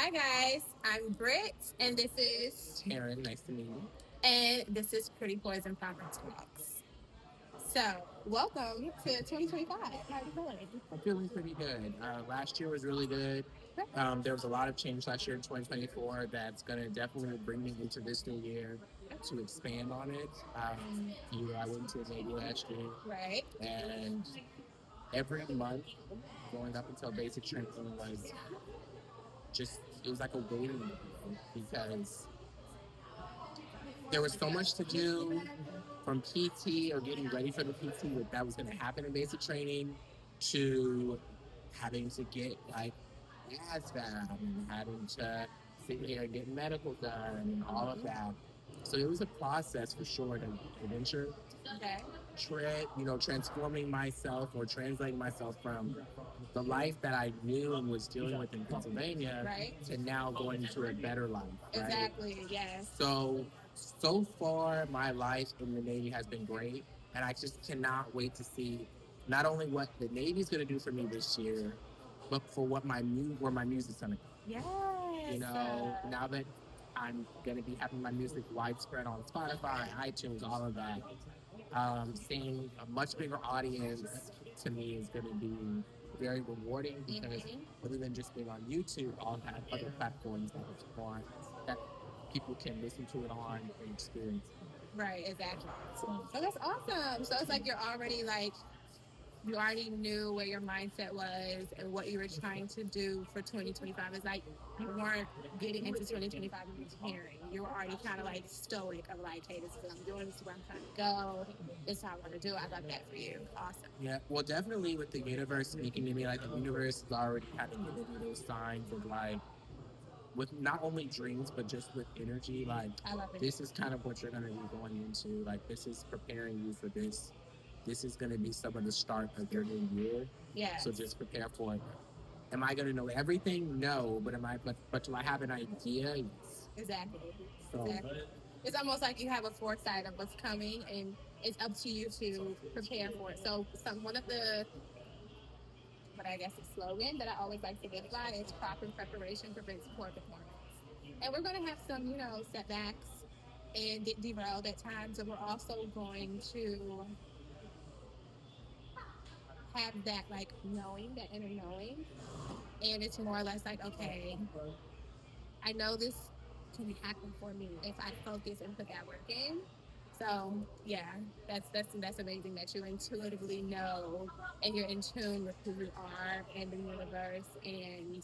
Hi guys, I'm Britt, and this is Terryn, nice to meet you. Pretty Poison Proper Talks. So, welcome to 2025. How are you feeling? I'm feeling pretty good. Last year was really good. There was a lot of change last year in 2024 that's going to definitely bring me into this new year to expand on it. I went to the Navy last year, Right. and every month going up until basic training was it was like a waiting game because there was so much to do from PT or getting ready for the PT that was going to happen in basic training to having to get like ASVAB and having to sit here and get medical done and all of that. So it was a process for sure to adventure, Okay. transforming myself or translating myself from the life that I knew and was dealing with in Pennsylvania Right. to now going into a better life. Right? Exactly. Yes. So far, my life in the Navy has been great, and I just cannot wait to see not only what the Navy's going to do for me this year, but for where my music's going to go. Yes. Now that I'm going to be having my music widespread on Spotify, iTunes, all of that, seeing a much bigger audience to me is going to be very rewarding because other than just being on YouTube, I'll have other platforms that it's on that people can listen to it on and experience. Right. Exactly. So that's awesome. So it's like you already knew where your mindset was and what you were trying to do for 2025. It's like you weren't getting into 2025 and preparing. You were already kind of like stoic of like, hey, this is what I'm doing, this is where I'm trying to go, this is how I want to do it. I love that for you. Awesome. Yeah, well, definitely with the universe speaking to me, like the universe is already kind of giving me those signs of like, with not only dreams but just with energy, like I love it. this is kind of what you're going to be going into. Like this is preparing you for this. This is going to be some of the start of your new year. Yeah. So just prepare for it. Am I going to know everything? No, but But do I have an idea? Yes. Exactly. So Exactly. It's almost like you have a foresight of what's coming, and it's up to you to prepare for it. So, one of the, what I guess, the slogan that I always like to live by is proper preparation prevents poor performance. And we're going to have some, setbacks and get derailed at times, and we're also going to have that like knowing, that inner knowing, and it's more or less like, okay, I know this can happen for me if I focus and put that work in. So yeah, that's amazing that you intuitively know and you're in tune with who you are and the universe, and you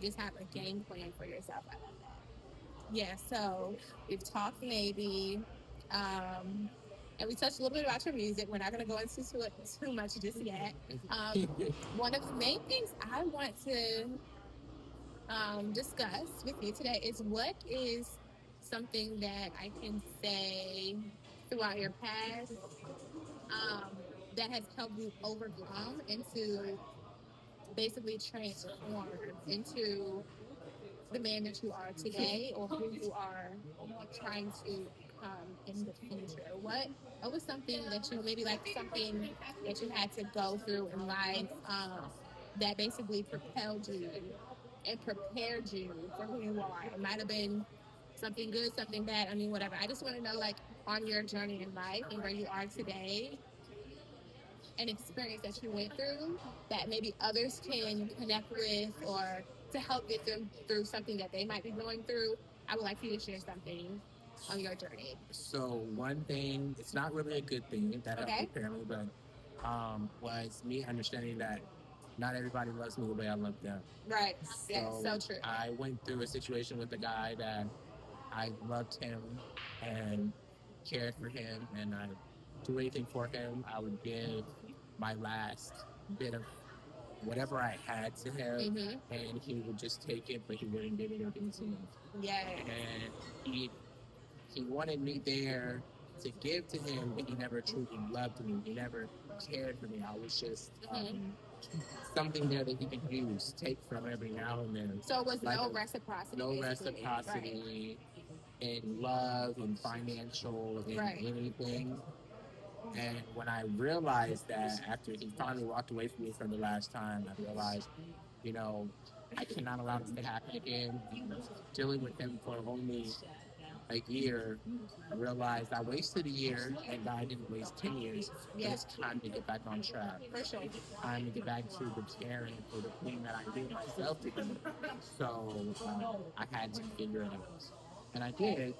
just have a game plan for yourself. I love that. Yeah. So we've talked maybe, and we touched a little bit about your music. We're not going to go into it too much just yet. One of the main things I want to discuss with you today is what is something that I can say throughout your past, that has helped you overcome into basically transform into the man that you are today or who you are trying to become in the future. What was something that you, maybe like something that you had to go through in life, that basically propelled you and prepared you for who you are? It might have been something good, something bad. I mean, whatever. I just want to know, like, on your journey in life and where you are today, an experience that you went through that maybe others can connect with, or to help get them through something that they might be going through. I would like for you to share something on your journey. So one thing, it's not really a good thing that helped Okay. prepare me, but was me understanding that not everybody loves me the way I love them. Right. Yes. So true. I went through a situation with a guy that I loved him and cared for him, and I do anything for him. I would give my last bit of whatever I had to him, and he would just take it, but he wouldn't give anything to me. Yeah. And he wanted me there to give to him, but he never truly loved me. He never cared for me. I was just something there that he could use, take from every now and then. So it was like no reciprocity. No basically. reciprocity in love and financial and anything. And when I realized that after he finally walked away from me for the last time, I realized, you know, I cannot allow this to happen again. Dealing with him for only a year, I realized I wasted a year and God didn't waste 10 years. But Yeah, it's time to get back on track. for sure. Time to get back to the Terryn or the queen that I knew myself to be. So I had to figure it out. And I did,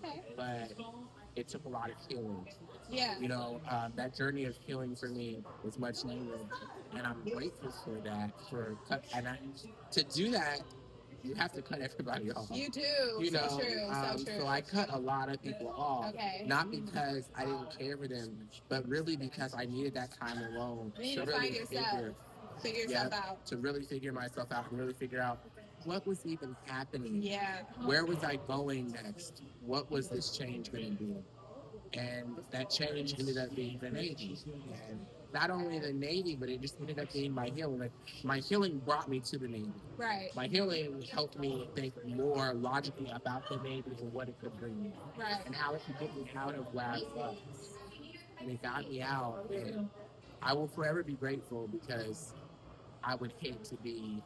Okay. but it took a lot of healing. Yeah. That journey of healing for me was much needed, and I'm grateful for that. To do that, you have to cut everybody off. You do. You So know, true. So true. so I cut a lot of people off, Okay. not because I didn't care for them, but really because I needed that time alone You need to to really find yourself. Figure yourself out. to really figure myself out and really figure out what was even happening. Yeah. Where was I going next? What was this change going to be? And that change ended up being the Navy. And not only the Navy, but it just ended up being my healing. Like, my healing brought me to the Navy. Right. My healing helped me think more logically about the Navy and what it could bring me. Right. And how it could get me out of where I was. And it got me out. And I will forever be grateful because I would hate to be,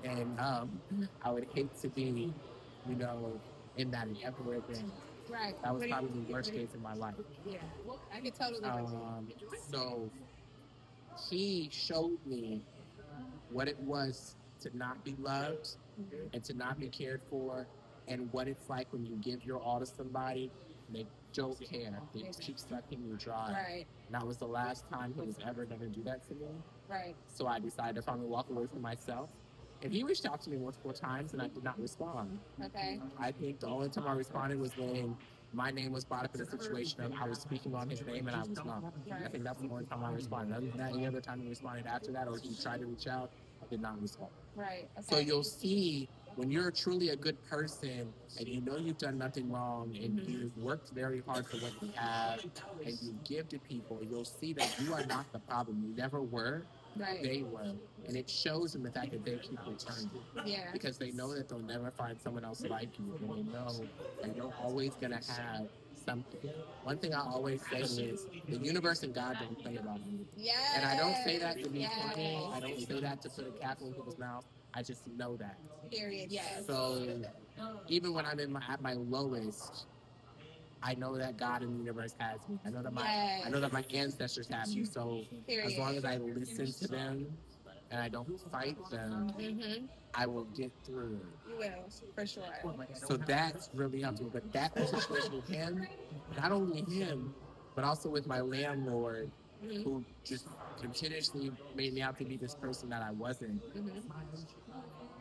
and I would hate to be, you know, in that ever again. Right. That was probably the worst case in my life. Yeah. I can totally. So he showed me what it was to not be loved and to not be cared for, and what it's like when you give your all to somebody and they don't care. They just keep sucking you dry. Right. And that was the last time he was ever going to do that to me. Right. So I decided to finally walk away from myself. And he reached out to me multiple times, and I did not respond. Okay. I think the only time I responded was when my name was brought up in a situation of I was speaking on his name and I was not. I think that's the only time I responded. Other than that, any other time he responded after that, or he tried to reach out, I did not respond. Right. Okay. So you'll see when you're truly a good person and you know you've done nothing wrong and you've worked very hard for what you have and you give to people, you'll see that you are not the problem. You never were. Right. They were. And it shows in the fact that they keep returning. Yeah. Because they know that they'll never find someone else like you. And they know that you're always going to have something. One thing I always say is the universe and God don't play about me. Yes. And I don't say that to be funny. I don't say that to put a cap on people's mouth. I just know that. Period. Yes. So even when I'm at my lowest, I know that God in the universe has me. I know that my ancestors have me. So as long as I listen to them and I don't fight them, I will get through it. You will, for sure. So that's really helped me. But that situation with him, not only him, but also with my landlord, who just continuously made me out to be this person that I wasn't,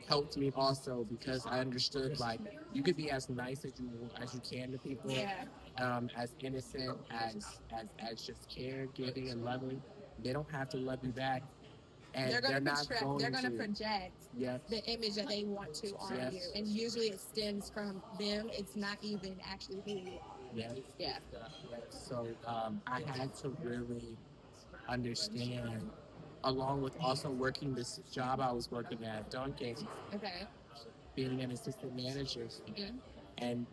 helped me also because I understood, like, you could be as nice as you can to people, as innocent as just caregiving and loving. They don't have to love you back, and they're not going to to project the image that they want to on you, and usually it stems from them. It's not even actually who you are. Yeah. So I had to really understand, along with also working this job I was working at Dunkin', being an assistant manager, and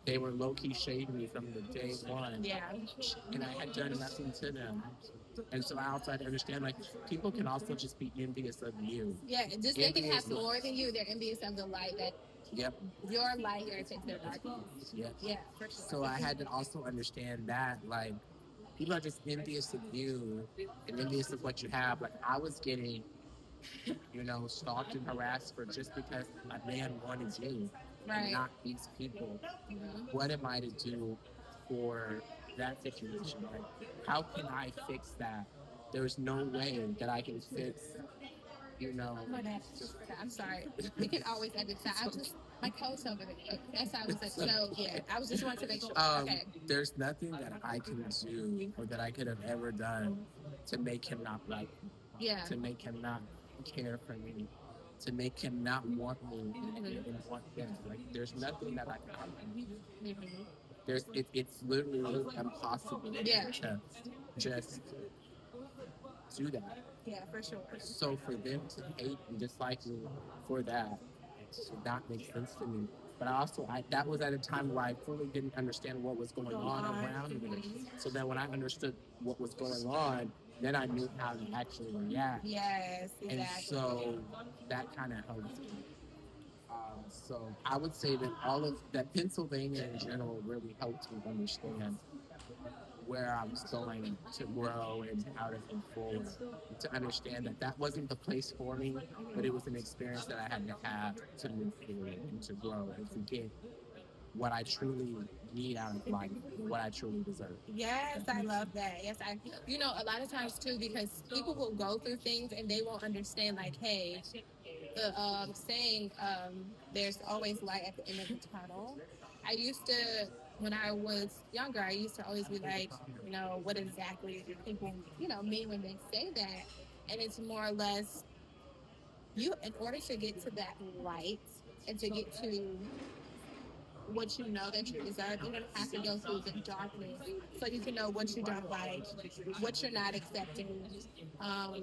they were low-key shading me from the day one, and I had done nothing to them. And so I also had to understand, like, people can also just be envious of you. Yeah, just they can have more than you. They're envious of the light that your light irritates their darkness. Yeah, for sure. So I had to also understand that, like, people are just envious of you and envious of what you have. Like, I was getting, stalked and harassed for just because a man wanted you and not these people. What am I to do for that situation? Like, how can I fix that? There's no way that I can fix, I'm sorry. We can always edit that. My coat's over there. That's how I was like, so, yeah, I was just wanting to make sure. There's nothing that I can do or that I could have ever done to make him not like me. Yeah. To make him not care for me. To make him not want me and want him. Like, there's nothing that I can do. It's literally impossible to just do that. Yeah, for sure. So for them to hate and dislike me for that did not make sense to me. But that was at a time where I fully didn't understand what was going on around me. So then when I understood what was going on, then I knew how to actually react. Yes, And exactly. so that kind of helped me. So I would say that all of that Pennsylvania in general really helped me understand where I was going to grow and how to move forward. To understand that that wasn't the place for me, but it was an experience that I had to have to move forward and to grow and to get what I truly need out of life, what I truly deserve. Yes, I love that. Yes, a lot of times too, because people will go through things and they won't understand, like, hey, the saying, there's always light at the end of the tunnel. I used to, when I was younger, I used to always be like, what exactly do people, mean when they say that? And it's more or less, in order to get to that light and to get to what you know that you deserve, you're going to have to go through the darkness so you can know what you don't like, what you're not accepting, um,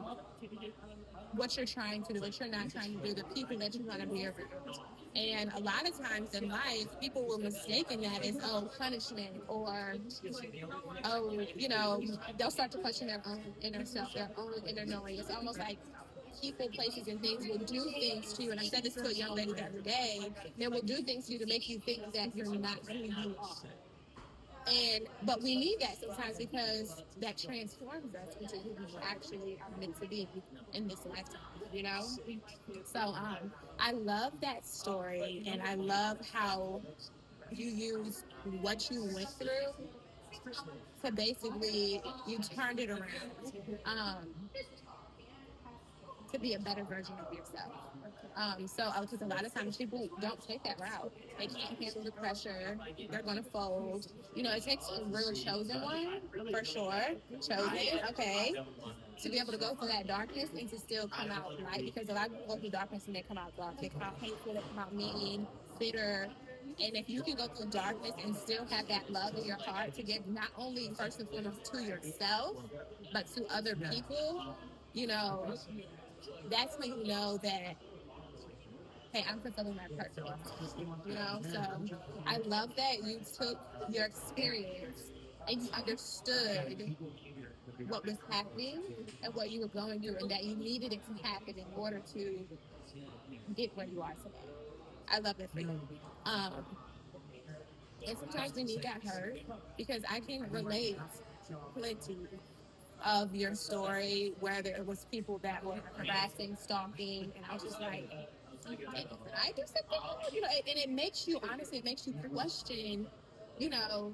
what you're trying to do, what you're not trying to do, the people that you want to be around. And a lot of times in life, people will mistake that as, punishment, or, they'll start to question their own inner self, their own inner knowing. It's almost like people, places, and things will do things to you. And I said this to a young lady the other day. They will do things to you to make you think that you're not who you are. But we need that sometimes because that transforms us into who we actually are meant to be in this lifetime, you know? So I love that story, and I love how you use what you went through to basically, you turned it around, to be a better version of yourself. Because a lot of times people don't take that route. They can't handle the pressure. They're going to fold. It takes a real chosen one, for sure. Chosen, okay, to be able to go through that darkness and to still come out light. Because a lot of people go through darkness and they come out dark. They come out hateful. They come out mean, bitter. And if you can go through darkness and still have that love in your heart to give not only first and foremost to yourself, but to other people, you know, that's when you know that, hey, I'm fulfilling my purpose. So I love that you took your experience and you understood what was happening and what you were going through, and that you needed it to happen in order to get where you are today. I love it for you. Um, and sometimes we need that hurt, because I can relate plenty of your story, whether it was people that were harassing, stalking, and I was just like, I do something, and it makes you, honestly, it makes you question,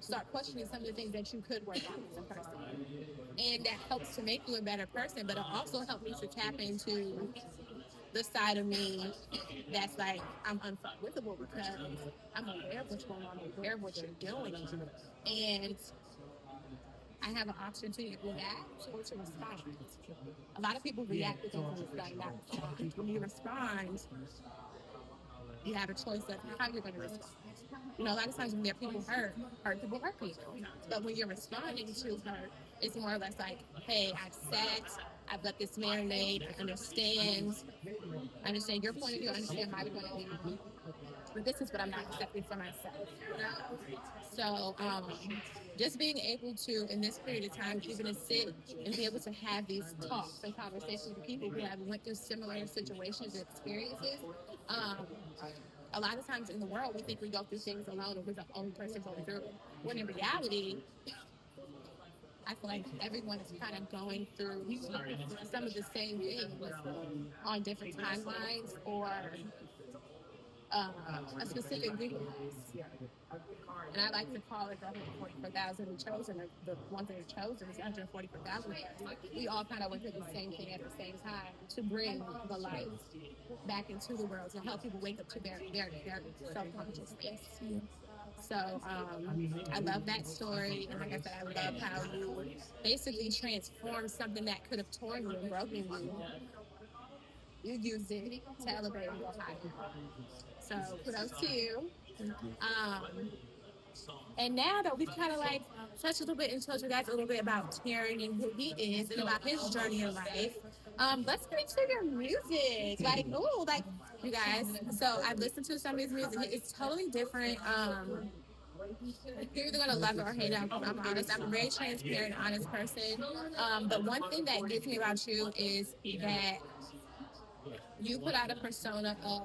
start questioning some of the things that you could work on as a person. And that helps to make you a better person, but it also helped me to tap into the side of me that's like, I'm unforgivable because I'm aware of what's going on, I'm aware of what you're doing. And I have an option to react or to respond. A lot of people react to things when it's not respond. When you respond, you have a choice of how you're going to respond. A lot of times when there are people hurt people hurt people. But when you're responding to hurt, it's more or less like, hey, I've sat, I've let this marinate, I understand your point of view, I understand my point of view. But this is what I'm not accepting for myself. So just being able to, in this period of time, even to sit and be able to have these talks and conversations with people who have went through similar situations and experiences. Um, a lot of times in the world, we think we go through things alone, or we're the only person going through it. When in reality, I feel like everyone is kind of going through some of the same things on different timelines, or a specific weakness. And I like to call it the 144,000 chosen, or the ones that are chosen is 144,000. We all kind of went through the same thing at the same time to bring the light back into the world, to help people wake up to their self-consciousness. So I love that story, and like I said, I love how you basically transformed something that could have torn you and broken you. You used it to elevate and go higher. So kudos to you. Um, and now that we've kind of like touched a little bit and told you guys a little bit about Terryn and who he is and about his journey in life, let's get into your music. Like, ooh, like, you guys. So I've listened to some of his music. It's totally different. You're either gonna love it or hate it. I'm honest. I'm a very transparent, honest person. But one thing that gets me about you is that you put out a persona of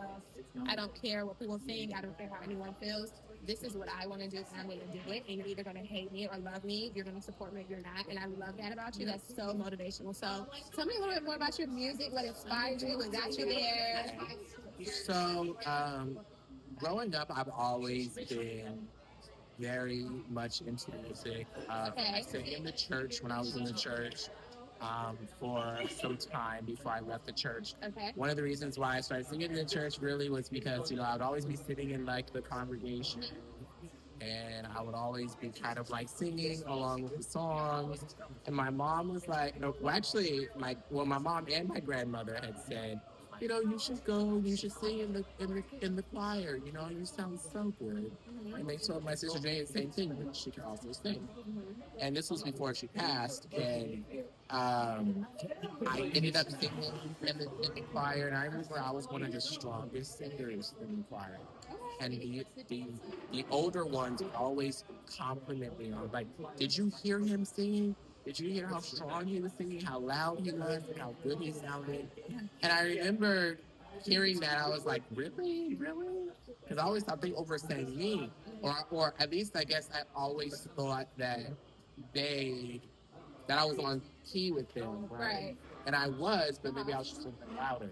I don't care what people think, I don't care how anyone feels. This is what I want to do, and I'm going to do it. And you're either going to hate me or love me. You're going to support me or you're not. And I love that about you. That's so motivational. So tell me a little bit more about your music, what inspired you, what got you there. So, growing up, I've always been very much into music. I sang in the church when I was in the church for some time before I left the church. Okay. One of the reasons why I started singing in the church really was because, I would always be sitting in like the congregation and I would always be kind of like singing along with the songs. And my mom was like, no, well, actually, my mom and my grandmother had said, you should go, you should sing in the choir. You sound so good. And they told my sister Jane the same thing, but she could also sing. And this was before she passed, and I ended up singing in the choir. And I remember I was one of the strongest singers in the choir. And the older ones would always compliment me on like, did you hear him singing? Did you hear how strong he was singing, how loud he was, and how good he sounded? And I remember hearing that, I was like, really? Really? Because I always thought they oversang me. Or at least I guess I always thought they that I was on key with them, right? And I was, but maybe I was just a little bit louder.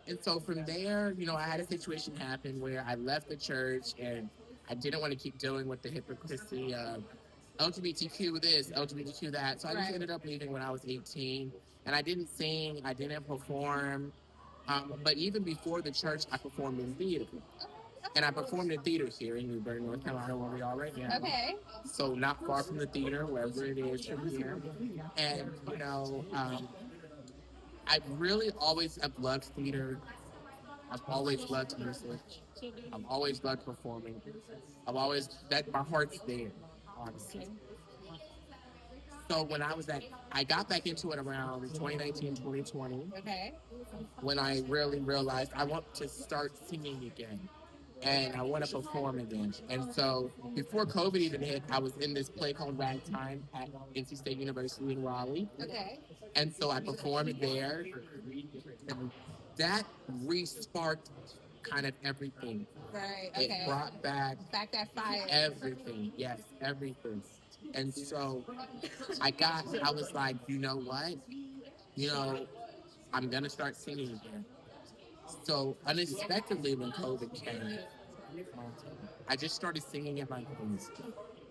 And so from there, I had a situation happen where I left the church and I didn't want to keep dealing with the hypocrisy of LGBTQ this, LGBTQ that. So I just ended up leaving when I was 18. And I didn't sing, I didn't perform. But even before the church, I performed in theater. And I performed in theater here in Newburgh, North Carolina, where we are right now. Okay. So not far from the theater, wherever it is from here. And, I really always have loved theater. I've always loved music. I've always loved performing. My heart's there, honestly. So when I got back into it around 2019, 2020. Okay. When I really realized I want to start singing again. And I want to perform again. And so before COVID even hit, I was in this play called Ragtime at NC State University in Raleigh. Okay. And so I performed there. And that re-sparked kind of everything. Right. Okay. It brought back that fire. Everything. Yes, everything. And so I was like, you know what? I'm going to start singing again. So unexpectedly when COVID came, I just started singing in my rooms.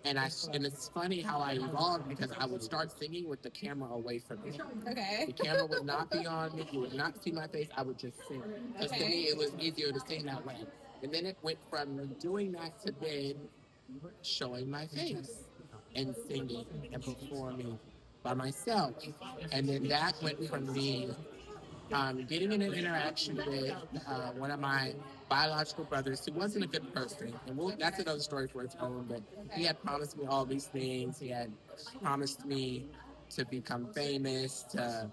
And it's funny how I evolved because I would start singing with the camera away from me. Okay. The camera would not be on me. You would not see my face. I would just sing. Because to me, it was easier to sing that way. And then it went from doing that to then showing my face and singing and performing by myself. And then that went from me getting in an interaction with one of my biological brothers who wasn't a good person. And that's another story for its own, but he had promised me all these things. He had promised me to become famous, to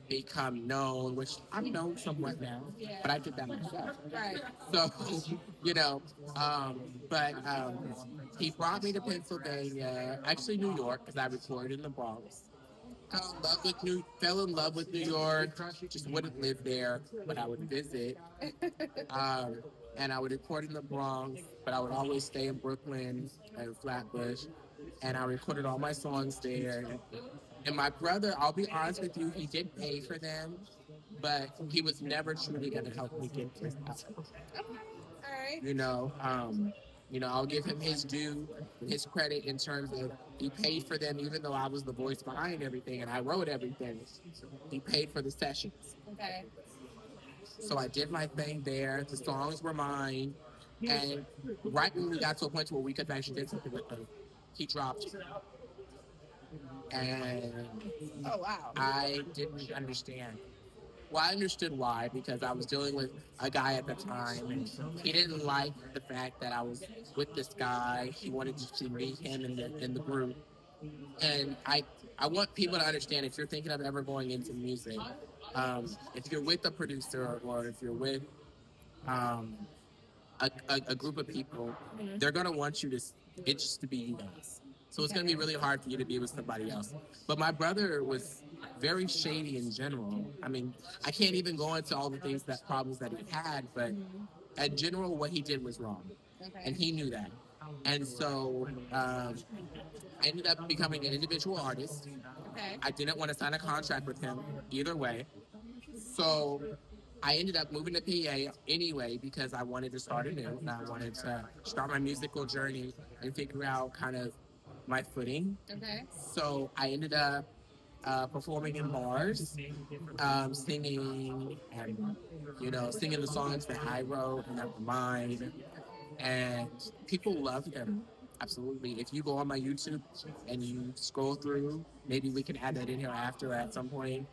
become known, which I'm known somewhat now, but I did that myself. Right. So, he brought me to Pennsylvania, actually New York, because I recorded in the Bronx. Fell in love with New York, just wouldn't live there, but I would visit. And I would record in the Bronx, but I would always stay in Brooklyn and Flatbush. And I recorded all my songs there. And my brother, I'll be honest with you, he did pay for them, but he was never truly going to help me get this out. All right. I'll give him his due, his credit in terms of he paid for them, even though I was the voice behind everything and I wrote everything. He paid for the sessions. Okay. So I did my thing there. The songs were mine. And right when we got to a point where we could actually do something with them, he dropped it. And oh wow, I didn't understand. Well, I understood why, because I was dealing with a guy at the time, and he didn't like the fact that I was with this guy. He wanted to meet him in the group. And I want people to understand, if you're thinking of ever going into music, if you're with a producer or if you're with a group of people, they're going to want you to it's just to be you guys. So it's going to be really hard for you to be with somebody else. But my brother was very shady in general. I mean, I can't even go into all the things that problems that he had, but in general, what he did was wrong, Okay. and he knew that. And so I ended up becoming an individual artist. Okay. I didn't want to sign a contract with him either way. So I ended up moving to PA anyway because I wanted to start anew and I wanted to start my musical journey and figure out kind of my footing. Okay. So I ended up performing in bars, singing and singing the songs that I wrote and that were mine, and people loved him. Absolutely. If you go on my YouTube and you scroll through, maybe we can add that in here after at some point.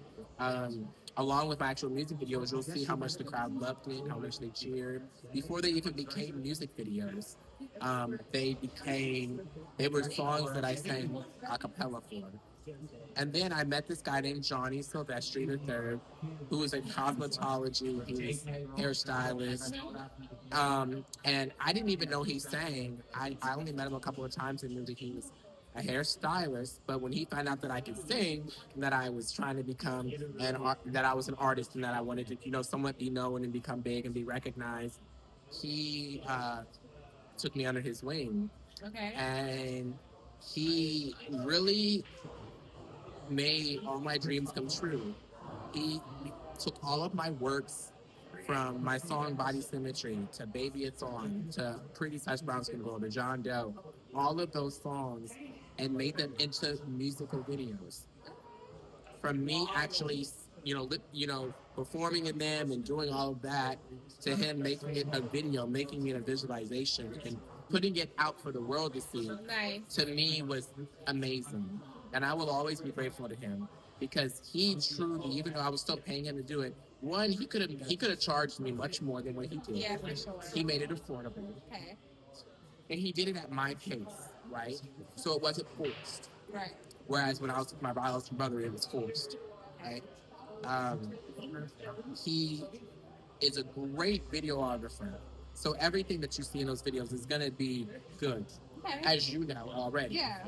Along with my actual music videos, you'll see how much the crowd loved it, how much they cheered. Before they even became music videos, they were songs that I sang a cappella for. And then I met this guy named Johnny Silvestri III, who was in cosmetology. He was hairstylist. And I didn't even know he sang. I only met him a couple of times and knew that he was a hairstylist. But when he found out that I could sing, and that I was trying to become that I was an artist, and that I wanted to, somewhat be known and become big and be recognized, he took me under his wing. Okay. And he really made all my dreams come true. He took all of my works, from my song Body Symmetry to Baby It's On to Pretty Touch Brown Skin Girl to John Doe, all of those songs, and made them into musical videos. From me actually, performing in them and doing all of that, to him making it a video, making it a visualization, and putting it out for the world to see, Nice. to me was amazing. And I will always be grateful to him because he truly, even though I was still paying him to do it, one, he could have charged me much more than what he did. Yeah, for sure. He made it affordable. Okay. And he did it at my pace, right? So it wasn't forced. Right. Whereas when I was with my biological brother, it was forced, right? He is a great videographer. So everything that you see in those videos is going to be good, Okay. as you know already. Yeah.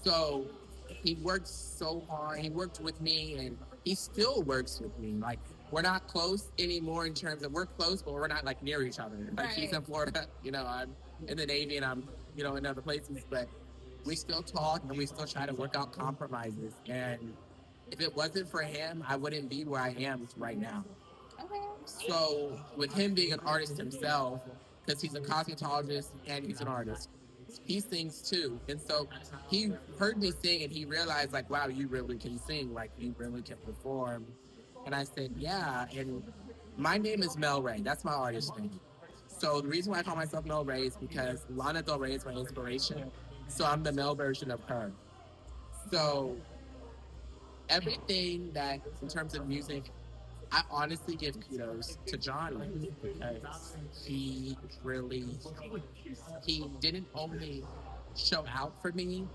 So he worked so hard. He worked with me, and he still works with me. Like, we're not close anymore in terms of, we're close, but we're not like near each other. Like, Right. he's in Florida, I'm in the Navy, and I'm, in other places, but we still talk and we still try to work out compromises. And if it wasn't for him, I wouldn't be where I am right now. Okay. So with him being an artist himself, because he's a cosmetologist and he's an artist, he sings too. And so he heard me sing and he realized, like, wow, you really can sing, like, you really can perform. And I said, yeah. And my name is MaleRay. That's my artist name. So the reason why I call myself MaleRay is because Lana Del Rey is my inspiration. So I'm the male version of her. So everything that, in terms of music, I honestly give kudos to Johnny because he didn't only show out for me,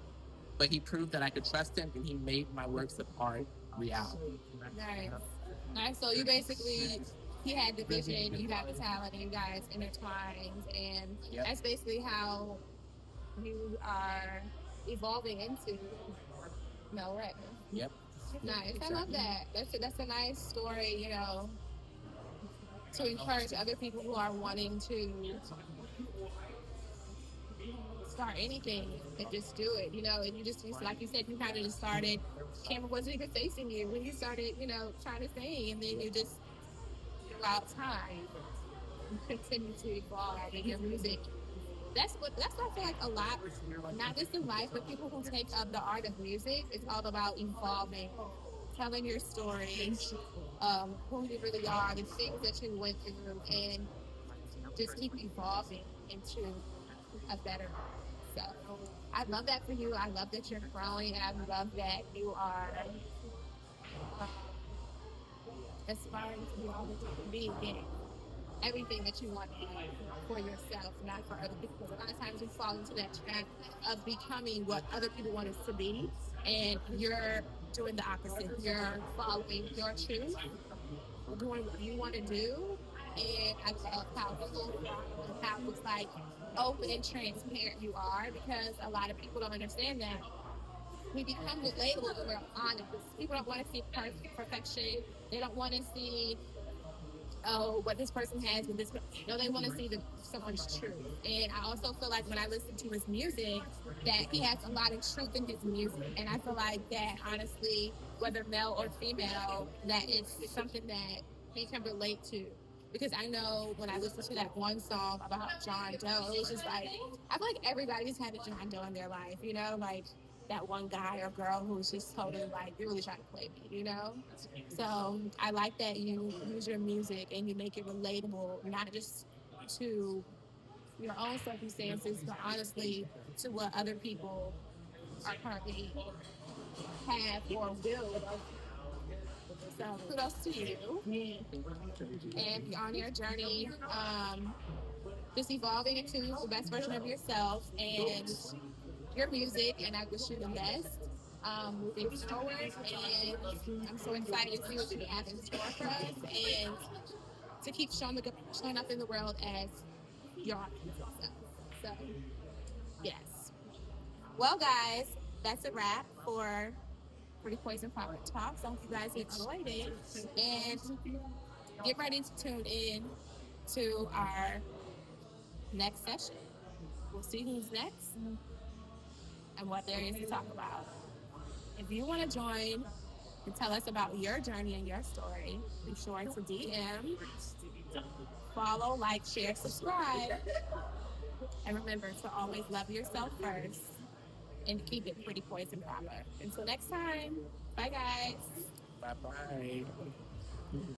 but he proved that I could trust him, and he made my works of art reality. Nice. Nice. So you basically, he had the vision, you had the talent, and you guys intertwined, and Yep. that's basically how you are evolving into MaleRay. Yep. Nice. I love that. That's a nice story, to encourage other people who are wanting to start anything and just do it, and you just like you said, you kind of just started, camera wasn't even facing you when you started, trying to sing, and then you just, throughout time, you continue to evolve in your music. That's what I feel like a lot, not just in life, but people who take up the art of music, it's all about evolving, telling your story, who you really are, the things that you went through, and just keep evolving into a better self. I love that for you. I love that you're growing, and I love that you are aspiring to be all that you can be again. Everything that you want for yourself, not for other people. Because a lot of times we fall into that trap of becoming what other people want us to be, and you're doing the opposite. You're following your truth, doing what you want to do, and I love how full and how it's like open and transparent you are, because a lot of people don't understand that we become relatable when we're honest. People don't want to see perfection. They don't want to see, oh, what this person has with this. No, they want to see someone's truth. And I also feel like when I listen to his music, that he has a lot of truth in his music. And I feel like that, honestly, whether male or female, that it's something that he can relate to. Because I know when I listened to that one song about John Doe, it was just like, I feel like everybody's had a John Doe in their life, you know, like that one guy or girl who's just totally like, you're really trying to play me, you know? So I like that you use your music and you make it relatable, not just to your own circumstances, but honestly to what other people are currently have or will. So kudos to you and be on your journey, just evolving into the best version of yourself and your music. And I wish you the best. Moving forward, and I'm so excited to see what you have in store for us, and to keep showing up in the world as your authentic self. So, yes. Well, guys, that's a wrap for Pretty Poison Profit Talks. I hope you guys enjoyed it, and get ready to tune in to our next session. We'll see who's next and what there is to talk about. If you want to join and tell us about your journey and your story, be sure to DM, follow, like, share, subscribe. And remember to always love yourself first and keep it pretty poison proper. Until next time, bye guys. Bye bye.